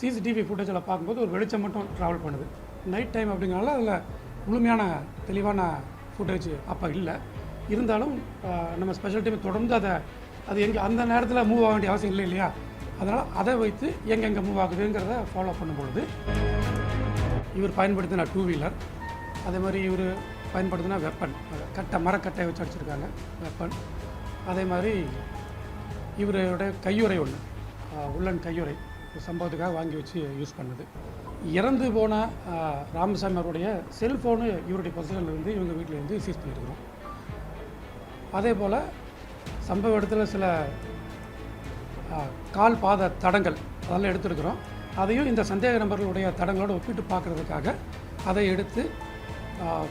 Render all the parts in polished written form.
CCTV ஃபுட்டேஜில் பார்க்கும்போது ஒரு வெளிச்சம் மட்டும் ட்ராவல் பண்ணுது. நைட் டைம் அப்படிங்கிறனால அதில் முழுமையான தெளிவான ஃபுட்டேஜ் அப்போ இல்லை. இருந்தாலும் நம்ம ஸ்பெஷல் டீம் தொடர்ந்து அது எங்கே அந்த நேரத்தில் மூவ் ஆக வேண்டிய அவசியம் இல்லை இல்லையா, அதனால் அதை வைத்து எங்கெங்கே மூவ் ஆகுதுங்கிறத ஃபாலோ பண்ணும்பொழுது இவர் பயன்படுத்தின 2 வீலர், அதே மாதிரி இவர் பயன்படுத்தின வெப்பன், மரக்கட்டையை வச்சு அடிச்சிருக்காங்க வெப்பன், அதே மாதிரி இவரோட கையுறை ஒன்று, உள்ளன் கையுறை சம்பவத்துக்காக வாங்கி வச்சு யூஸ் பண்ணுது. இறந்து போன ராமசாமி அவருடைய செல்ஃபோனு இவருடைய பொசிஷன்லேருந்து இவங்க வீட்டிலேருந்து சீஸ் பண்ணியிருக்கிறோம். அதே போல் சம்பவ இடத்துல சில கால் பாத தடங்கள் அதெல்லாம் எடுத்துருக்குறோம். அதையும் இந்த சந்தேக நபர்களுடைய தடங்களோடு ஒப்பிட்டு பார்க்குறதுக்காக அதை எடுத்து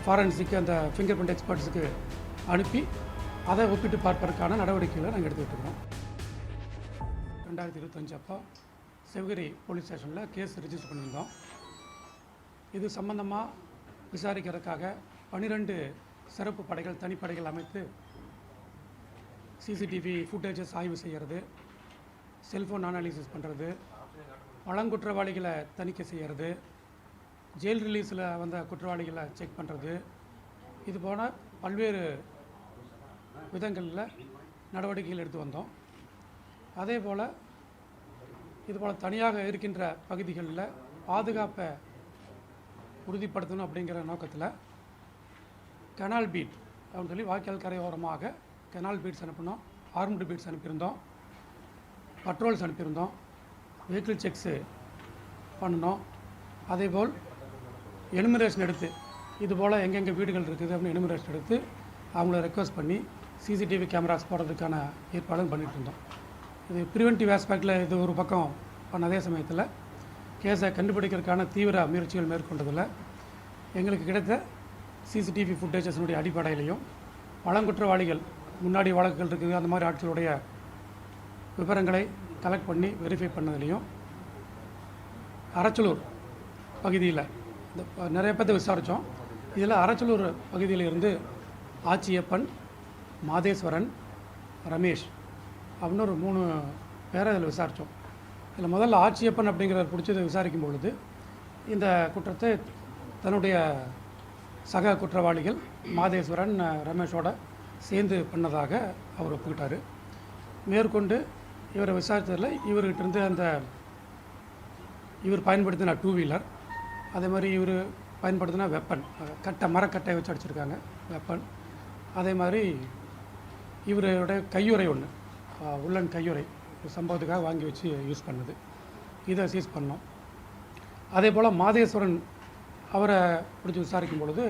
ஃபாரன்சிக் அந்த ஃபிங்கர் பிரிண்ட் எக்ஸ்பர்ட்ஸுக்கு அனுப்பி அதை ஒப்பிட்டு பார்ப்பதற்கான நடவடிக்கைகளை நாங்கள் எடுத்துக்கிட்டு இருக்கிறோம். 2025 அப்போ சிவகிரி போலீஸ் ஸ்டேஷனில் கேஸ் ரிஜிஸ்டர் பண்ணியிருந்தோம். இது சம்பந்தமாக விசாரிக்கிறதுக்காக 12 சிறப்பு படைகள், தனிப்படைகள் அமைத்து சிசிடிவி ஃபுட்டேஜஸ் ஆய்வு செய்கிறது, செல்ஃபோன் அனாலிசிஸ் பண்ணுறது, பழங்குற்றவாளிகளை தணிக்கை செய்கிறது, ஜெயில் ரிலீஸில் வந்த குற்றவாளிகளை செக் பண்ணுறது, இது போன பல்வேறு விதங்களில் நடவடிக்கைகள் எடுத்து வந்தோம். அதே போல் இதுபோல் தனியாக இருக்கின்ற பகுதிகளில் பாதுகாப்பை உறுதிப்படுத்தணும் அப்படிங்கிற நோக்கத்தில் கெனால் பீட் அப்படின்னு சொல்லி வாய்க்கால் கரையோரமாக கெனால் பீட்ஸ் அனுப்பினோம், ஆர்ம்டு பீட்ஸ் அனுப்பியிருந்தோம், பட்ரோல்ஸ் அனுப்பியிருந்தோம், வெஹிக்கிள் செக்ஸு பண்ணினோம். அதேபோல் எனுமரேஷன் எடுத்து இதுபோல் எங்கெங்கே வீடுகள் இருக்குது அப்படின்னு எனுமரேஷன் எடுத்து அவங்கள ரெக்வஸ்ட் பண்ணி சிசிடிவி கேமராஸ் போடுறதுக்கான ஏற்பாடும் பண்ணிகிட்டு இருந்தோம். இது ப்ரிவென்டிவ் ஆஸ்பெக்டில் இது ஒரு பக்கம் பண்ண அதே சமயத்தில் கேஸை கண்டுபிடிக்கிறதுக்கான தீவிர முயற்சிகள் மேற்கொண்டதில் எங்களுக்கு கிடைத்த சிசிடிவி ஃபுட்டேஜஸினுடைய அடிப்படையிலையும் பழங்குற்றவாளிகள் முன்னாடி வழக்குகள் இருக்குது அந்த மாதிரி ஆட்களுடைய விவரங்களை கலெக்ட் பண்ணி வெரிஃபை பண்ணதுலேயும் அரச்சலூர் பகுதியில் நிறைய பேர்த்த விசாரித்தோம். இதில் அரச்சலூர் பகுதியில் இருந்து ஆச்சியப்பன், மாதேஸ்வரன், ரமேஷ் அப்படின்னு ஒரு 3 பேரை இதில் விசாரித்தோம். இதில் முதல்ல ஆச்சியப்பன் அப்படிங்கிறத பிடிச்சதை விசாரிக்கும் பொழுது இந்த குற்றத்தை தன்னுடைய சக குற்றவாளிகள் மாதேஸ்வரன், ரமேஷோட சேர்ந்து பண்ணதாக அவர் ஒப்புக்கிட்டார். மேற்கொண்டு இவரை விசாரித்ததில் இவர்கிட்டருந்து இவர் பயன்படுத்தின 2 வீலர், அதே மாதிரி இவர் பயன்படுத்தின வெப்பன், மரக்கட்டையை வச்சு அடிச்சிருக்காங்க வெப்பன், அதே மாதிரி இவரோட கையுறை ஒன்று, உள்ளன் கையுறை சம்பவத்துக்காக வாங்கி வச்சு யூஸ் பண்ணுது, இதை சீஸ் பண்ணோம். அதே போல் மாதேஸ்வரன் அவரை பிடிச்சி விசாரிக்கும் பொழுது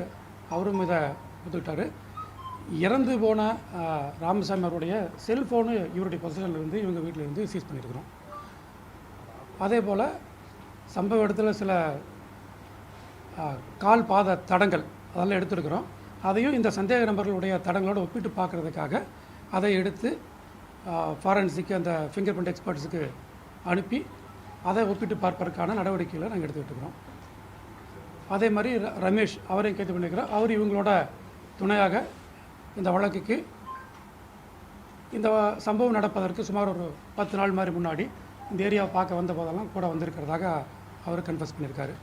அவரும் இதை ஒத்துக்கிட்டார். இறந்து போன ராமசாமி அவருடைய செல்ஃபோனு இவருடைய பொசிஷன்லேருந்து இவங்க வீட்டிலேருந்து சீஸ் பண்ணியிருக்கிறோம். அதே போல் சம்பவ இடத்துல சில கால் பாத தடங்கள் அதெல்லாம் எடுத்துருக்குறோம். அதையும் இந்த சந்தேக நபர்களுடைய தடங்களோடு ஒப்பிட்டு பார்க்குறதுக்காக அதை எடுத்து ஃபாரன்சிக் அந்த ஃபிங்கர் பிரிண்ட் எக்ஸ்பர்ட்ஸுக்கு அனுப்பி அதை ஒப்பிட்டு பார்ப்பதற்கான நடவடிக்கைகளை நாங்கள் எடுத்துக்கிட்டு இருக்கிறோம். அதே மாதிரி ரமேஷ் அவரையும் கைது பண்ணியிருக்கிறோம். அவர் இவங்களோட துணையாக இந்த வழக்குக்கு இந்த சம்பவம் நடப்பதற்கு சுமார் ஒரு 10 நாள் மாதிரி முன்னாடி இந்த ஏரியாவை பார்க்க வந்த போதெல்லாம் கூட வந்திருக்கிறதாக அவர் கன்ஃபஸ் பண்ணியிருக்காரு.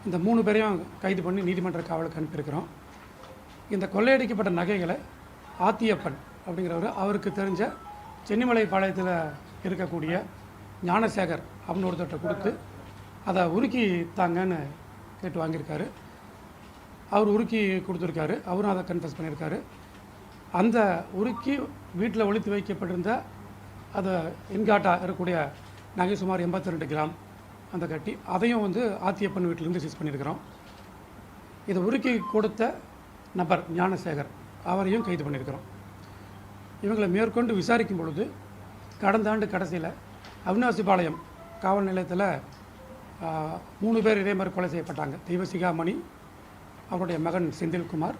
இந்த 3 பேரையும் கைது பண்ணி நீதிமன்ற காவலுக்கு அனுப்பியிருக்கிறோம். இந்த கொள்ளையடிக்கப்பட்ட நகைகளை ஆத்தியப்பன் அப்படிங்கிறவர் அவருக்கு தெரிஞ்ச சென்னிமலை பாளையத்தில் இருக்கக்கூடிய ஞானசேகர் அப்படின்னு ஒருத்தர்கிட்ட கொடுத்து அதை உருக்கி தாங்கன்னு கேட்டு வாங்கியிருக்காரு. அவர் உருக்கி கொடுத்துருக்காரு, அவரும் அதை கன்ஃபஸ் பண்ணியிருக்காரு. அந்த உருக்கி வீட்டில் ஒளித்து வைக்கப்பட்டிருந்த அதை இன்காட்டா இருக்கக்கூடிய நகை சுமார் 82 கிராம் அந்த கட்டி அதையும் ஆத்தியப்பன் வீட்டிலேருந்து சீஸ் பண்ணியிருக்கிறோம். இதை உருக்கி கொடுத்த நபர் ஞானசேகர் அவரையும் கைது பண்ணியிருக்கிறோம். இவங்களை மேற்கொண்டு விசாரிக்கும் பொழுது கடந்த ஆண்டு கடைசியில் அவினாசிபாளையம் காவல் நிலையத்தில் 3 பேர் இதே மாதிரி கொலை செய்யப்பட்டாங்க. தெய்வசிகாமணி, அவருடைய மகன் செந்தில்குமார்,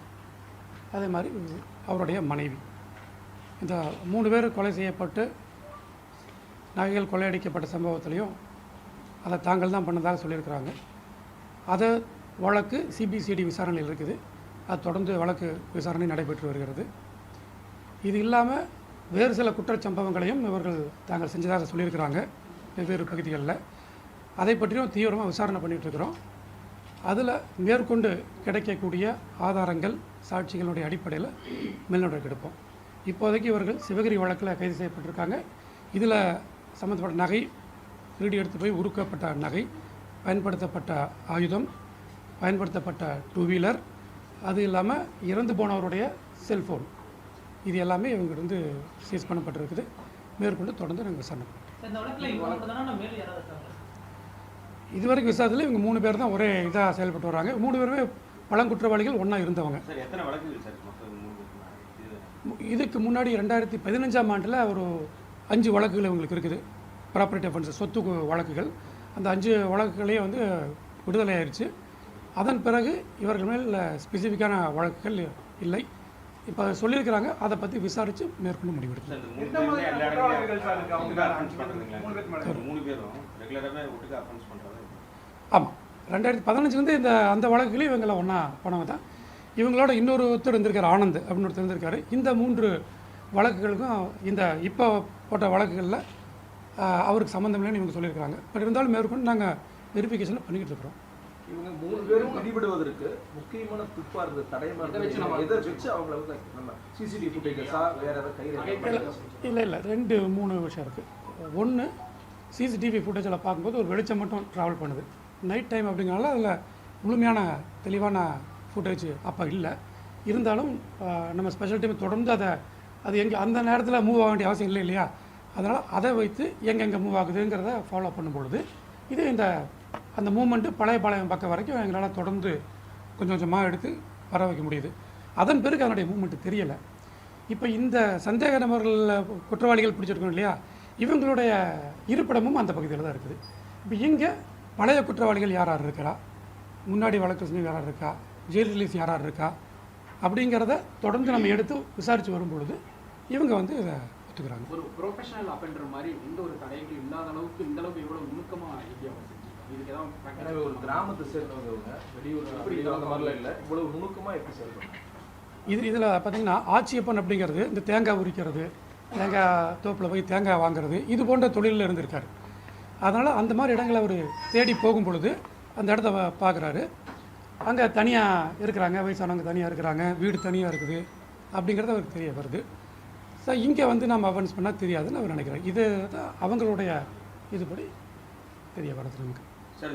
அதே மாதிரி அவருடைய மனைவி. இந்த 3 பேர் கொலை செய்யப்பட்டு நகைகள் கொள்ளையடிக்கப்பட்ட சம்பவத்திலையும் அதை தாங்கள் தான் பண்ணதாக சொல்லியிருக்கிறாங்க. அதை வழக்கு சிபிசிஐடி விசாரணையில் இருக்குது. அது தொடர்ந்து வழக்கு விசாரணை நடைபெற்று வருகிறது. இது இல்லாமல் வேறு சில குற்றச்சம்பவங்களையும் இவர்கள் தாங்கள் செஞ்சதாக சொல்லியிருக்கிறாங்க வெவ்வேறு பகுதிகளில். அதை பற்றியும் தீவிரமாக விசாரணை பண்ணிகிட்ருக்கிறோம். அதில் மேற்கொண்டு கிடைக்கக்கூடிய ஆதாரங்கள் சாட்சிகளுடைய அடிப்படையில் மேல்நடவடிக்கை எடுப்போம். இப்போதைக்கு இவர்கள் சிவகிரி வழக்கில் கைது செய்யப்பட்டிருக்காங்க. இதில் சம்மந்தப்பட்ட நகை, திருடி எடுத்து போய் உருக்கப்பட்ட நகை, பயன்படுத்தப்பட்ட ஆயுதம், பயன்படுத்தப்பட்ட டூ வீலர், அது இல்லாமல் இறந்து போனவருடைய செல்ஃபோன், இது எல்லாமே இவங்கிட்ட சீஸ் பண்ணப்பட்டிருக்குது. மேற்கொண்டு தொடர்ந்து நாங்கள் விசாரணை இதுவரைக்கும் விசாரத்தில் இவங்க 3 பேர் தான் ஒரே இதாக செயல்பட்டு வராங்க. 3 பேருமே பழங்குற்றவாளிகள் ஒன்றா இருந்தவங்க. இதுக்கு முன்னாடி 2015ஆம் ஆண்டில் ஒரு 5 வழக்குகள் இவங்களுக்கு இருக்குது. ப்ராப்பர்ட்டி அஃபென்ஸ், சொத்து வழக்குகள். அந்த 5 வழக்குகளையே விடுதலை ஆயிடுச்சு. அதன் பிறகு இவர்கள் மேல் ஸ்பெசிஃபிக்கான வழக்குகள் இல்லை. இப்போ சொல்லியிருக்கிறாங்க, அதை பற்றி விசாரித்து மேற்கொண்டு முடிவெடுக்கும். ஆமாம், 2015 அந்த வழக்குகளையும் இவங்களை ஒன்றா போனவங்க தான். இவங்களோட இன்னொருத்தர் இருந்திருக்கார், ஆனந்த் அப்படின்னு ஒருத்தர் இருந்திருக்காரு. இந்த 3 வழக்குகளுக்கும் இந்த இப்போ போட்ட வழக்குகளில் அவருக்கு சம்மந்தம் இல்லைன்னு இவங்க சொல்லியிருக்கிறாங்க. பட் இருந்தாலும் மேற்கொண்டு நாங்கள் வெரிஃபிகேஷன் பண்ணிக்கிட்டு இருக்கிறோம். இவங்க 3 பேரும் பிடிபடுவதற்கு முக்கியமான துப்பா இருந்த தடையமாக எதை வச்சு அவங்கள நம்ம சிசிடிவி ஃபுட்டேஜஸா வேற ஏதாவது கையில் இல்லை 2-3 விஷயம் இருக்குது. ஒன்று, சிசிடிவி ஃபுட்டேஜில் பார்க்கும்போது ஒரு வெளிச்சம் மட்டும் ட்ராவல் பண்ணுது. நைட் டைம் அப்படிங்கிறனால அதில் முழுமையான தெளிவான ஃபுட்டேஜ் அப்போ இல்லை. இருந்தாலும் நம்ம ஸ்பெஷல் டீம் தொடர்ந்து அது எங்கே அந்த நேரத்தில் மூவ் ஆக வேண்டிய அவசியம் இல்லை இல்லையா? அதனால் அதை வைத்து எங்கெங்கே மூவ் ஆகுதுங்கிறத ஃபாலோ பண்ணும்பொழுது இது அந்த மூமெண்ட்டு பழைய பாளையம் பக்கம் வரைக்கும் எங்களால் தொடர்ந்து கொஞ்சம் கொஞ்சமாக எடுத்து வர வைக்க முடியுது. அதன் பிறகு அதனுடைய மூமெண்ட்டு தெரியலை. இப்போ இந்த சந்தேக நபர்கள் குற்றவாளிகள் பிடிச்சிருக்கோம் இல்லையா, இவங்களுடைய இருப்பிடமும் அந்த பகுதியில் தான் இருக்குது. இப்போ இங்கே பழைய குற்றவாளிகள் யார் இருக்கிறா, முன்னாடி வழக்கு செஞ்சு யார் இருக்கா, ஜெயில் ரிலீஸ் யார் இருக்கா அப்படிங்கிறத தொடர்ந்து நம்ம எடுத்து விசாரித்து வரும்பொழுது இவங்க இதை ஒத்துக்கிறாங்க. ஒரு ப்ரொஃபஷனல் அஃபெண்டர் மாதிரி எந்த ஒரு தடைகளும் இல்லாத அளவுக்கு இந்த அளவுக்கு எவ்வளோ நுணுக்கமாக இதுக்கு தான் ஒரு கிராமத்தை சேர்ந்தவங்க வெளியூர் அந்த மாதிரிலாம் இல்லை, இவ்வளவு நுணுக்கமாக எப்படி செயல்படுறாங்க? இதில் பார்த்திங்கன்னா ஆட்சியப்பன் அப்படிங்கிறது இந்த தேங்காய் உரிக்கிறது, தேங்காய் தோப்பில் போய் தேங்காய் வாங்குறது, இது போன்ற தொழிலில் இருந்திருக்காரு. அதனால் அந்த மாதிரி இடங்களை அவர் தேடி போகும் பொழுது அந்த இடத்த பார்க்குறாரு. அங்கே தனியாக இருக்கிறாங்க, வயசானவங்க தனியாக இருக்கிறாங்க, வீடு தனியாக இருக்குது அப்படிங்கிறது அவருக்கு தெரிய வருது. ஸோ இங்கே நம்ம அஃபென்ஸ் பண்ணால் தெரியாதுன்னு அவர் நினைக்கிறார். இது தான் அவங்களுடைய இதுபடி தெரிய வருது நமக்கு.